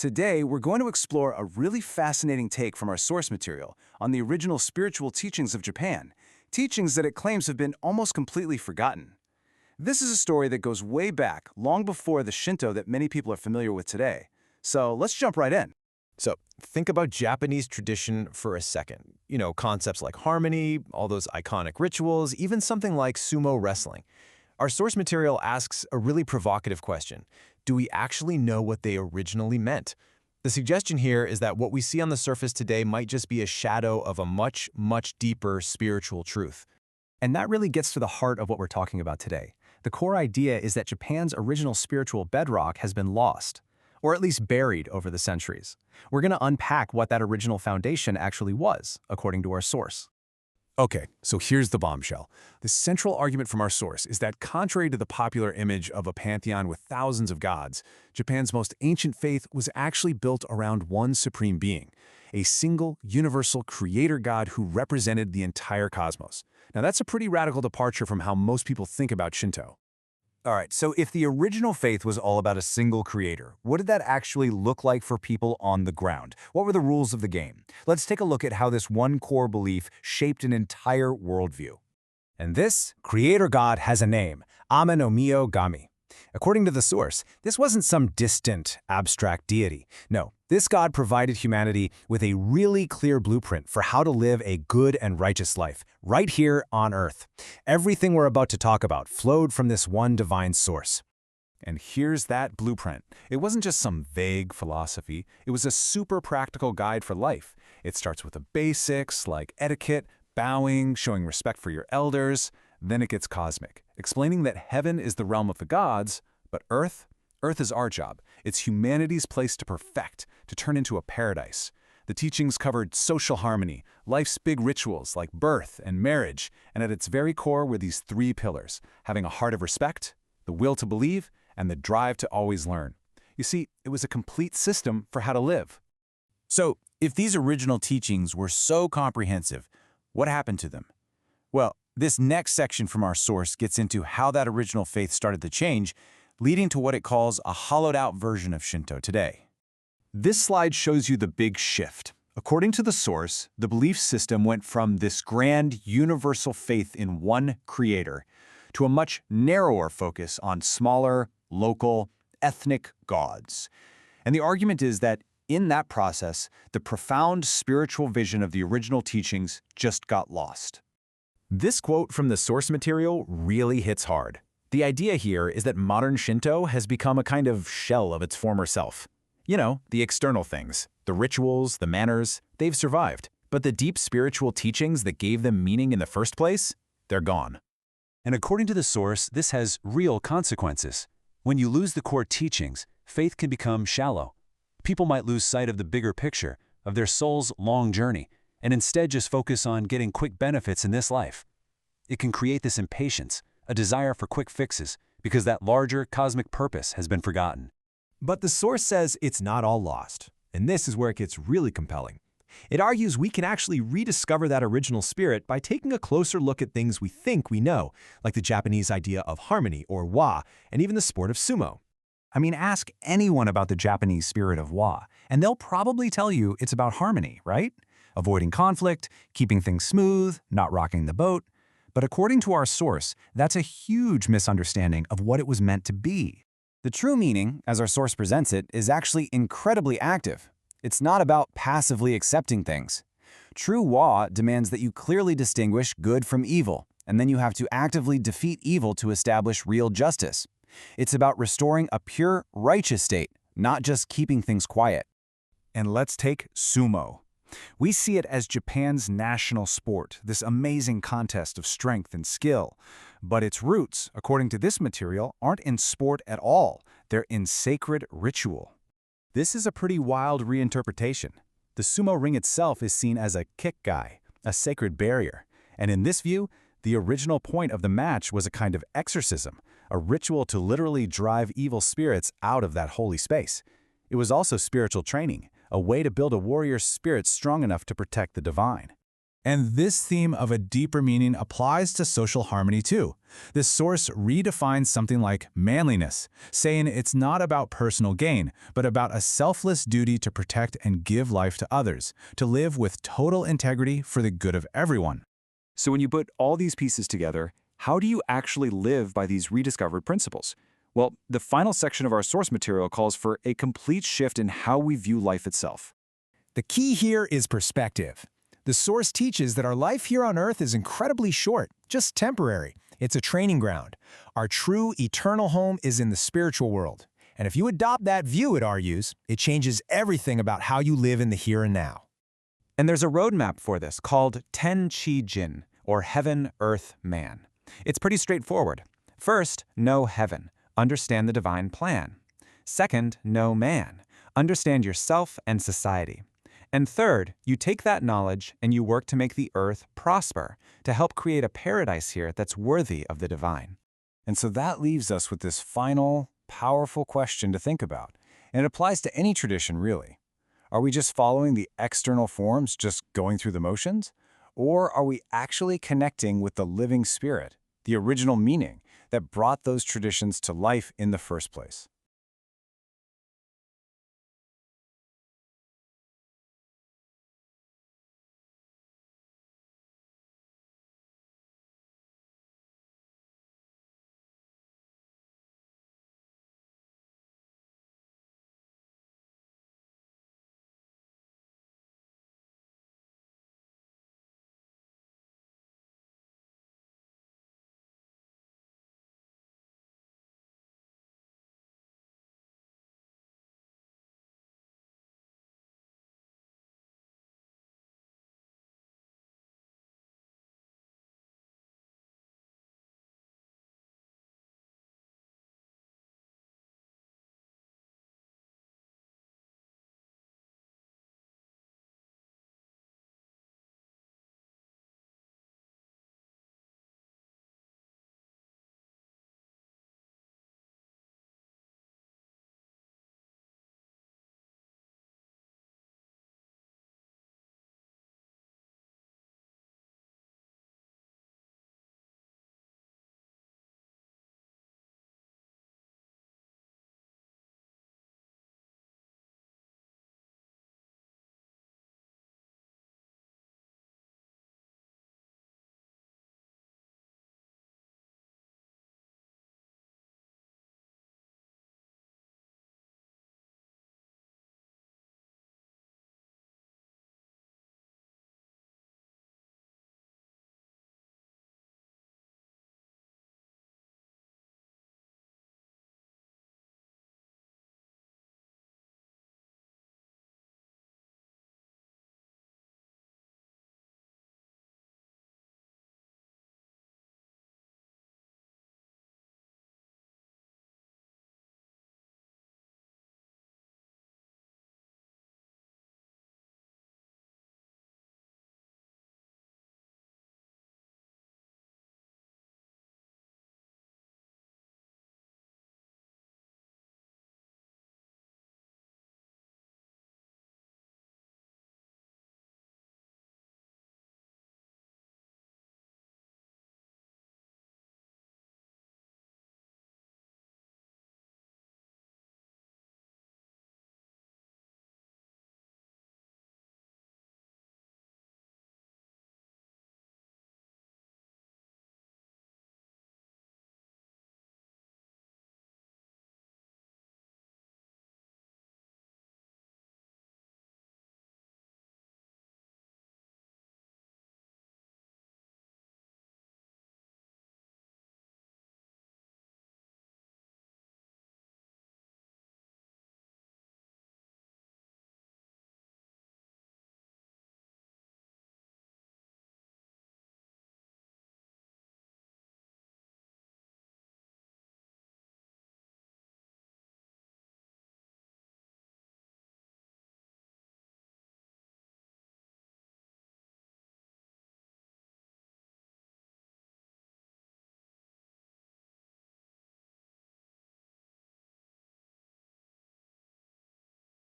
Today, we're going to explore a really fascinating take from our source material on the original spiritual teachings of Japan, teachings that it claims have been almost completely forgotten. This is a story that goes way back, long before the Shinto that many people are familiar with today. So let's jump right in. So think about Japanese tradition for a second. Concepts like harmony, all those iconic rituals, even something like sumo wrestling. Our source material asks a really provocative question. Do we actually know what they originally meant? The suggestion here is that what we see on the surface today might just be a shadow of a much, much deeper spiritual truth. And that really gets to the heart of what we're talking about today. The core idea is that Japan's original spiritual bedrock has been lost, or at least buried over the centuries. We're going to unpack what that original foundation actually was, according to our source. Okay, so here's the bombshell. The central argument from our source is that contrary to the popular image of a pantheon with thousands of gods, Japan's most ancient faith was actually built around one supreme being, a single, universal creator god who represented the entire cosmos. Now that's a pretty radical departure from how most people think about Shinto. All right, so if the original faith was all about a single creator, what did that actually look like for people on the ground? What were the rules of the game? Let's take a look at how this one core belief shaped an entire worldview. And this creator god has a name, Amenomioyagami. According to the source, this wasn't some distant, abstract deity. No, this god provided humanity with a really clear blueprint for how to live a good and righteous life, right here on Earth. Everything we're about to talk about flowed from this one divine source. And here's that blueprint. It wasn't just some vague philosophy, it was a super practical guide for life. It starts with the basics like etiquette, bowing, showing respect for your elders. Then it gets cosmic, explaining that heaven is the realm of the gods, but Earth is our job. It's humanity's place to perfect, to turn into a paradise. The teachings covered social harmony, life's big rituals like birth and marriage, and at its very core were these three pillars: having a heart of respect, the will to believe, and the drive to always learn. You see, it was a complete system for how to live. So, if these original teachings were so comprehensive, what happened to them? Well, this next section from our source gets into how that original faith started to change, leading to what it calls a hollowed-out version of Shinto today. This slide shows you the big shift. According to the source, the belief system went from this grand, universal faith in one creator to a much narrower focus on smaller, local, ethnic gods. And the argument is that in that process, the profound spiritual vision of the original teachings just got lost. This quote from the source material really hits hard. The idea here is that modern Shinto has become a kind of shell of its former self. The external things, the rituals, the manners, they've survived. But the deep spiritual teachings that gave them meaning in the first place, they're gone. And according to the source, this has real consequences. When you lose the core teachings, faith can become shallow. People might lose sight of the bigger picture, of their soul's long journey, and instead just focus on getting quick benefits in this life. It can create this impatience, a desire for quick fixes, because that larger cosmic purpose has been forgotten. But the source says it's not all lost, and this is where it gets really compelling. It argues we can actually rediscover that original spirit by taking a closer look at things we think we know, like the Japanese idea of harmony or wa, and even the sport of sumo. I mean, ask anyone about the Japanese spirit of wa, and they'll probably tell you it's about harmony, right? Avoiding conflict, keeping things smooth, not rocking the boat. But according to our source, that's a huge misunderstanding of what it was meant to be. The true meaning, as our source presents it, is actually incredibly active. It's not about passively accepting things. True wa demands that you clearly distinguish good from evil, and then you have to actively defeat evil to establish real justice. It's about restoring a pure, righteous state, not just keeping things quiet. And let's take sumo. We see it as Japan's national sport, this amazing contest of strength and skill. But its roots, according to this material, aren't in sport at all. They're in sacred ritual. This is a pretty wild reinterpretation. The sumo ring itself is seen as a kikgai, a sacred barrier. And in this view, the original point of the match was a kind of exorcism, a ritual to literally drive evil spirits out of that holy space. It was also spiritual training, a way to build a warrior's spirit strong enough to protect the divine. And this theme of a deeper meaning applies to social harmony too. This source redefines something like manliness, saying it's not about personal gain, but about a selfless duty to protect and give life to others, to live with total integrity for the good of everyone. So when you put all these pieces together, how do you actually live by these rediscovered principles? Well, the final section of our source material calls for a complete shift in how we view life itself. The key here is perspective. The source teaches that our life here on Earth is incredibly short, just temporary. It's a training ground. Our true, eternal home is in the spiritual world. And if you adopt that view, it argues, it changes everything about how you live in the here and now. And there's a roadmap for this called Ten Chi Jin, or Heaven, Earth, Man. It's pretty straightforward. First, know heaven. Understand the divine plan. Second, know man. Understand yourself and society. And third, you take that knowledge and you work to make the earth prosper, to help create a paradise here that's worthy of the divine. And so that leaves us with this final, powerful question to think about. And it applies to any tradition, really. Are we just following the external forms, just going through the motions? Or are we actually connecting with the living spirit, the original meaning that brought those traditions to life in the first place?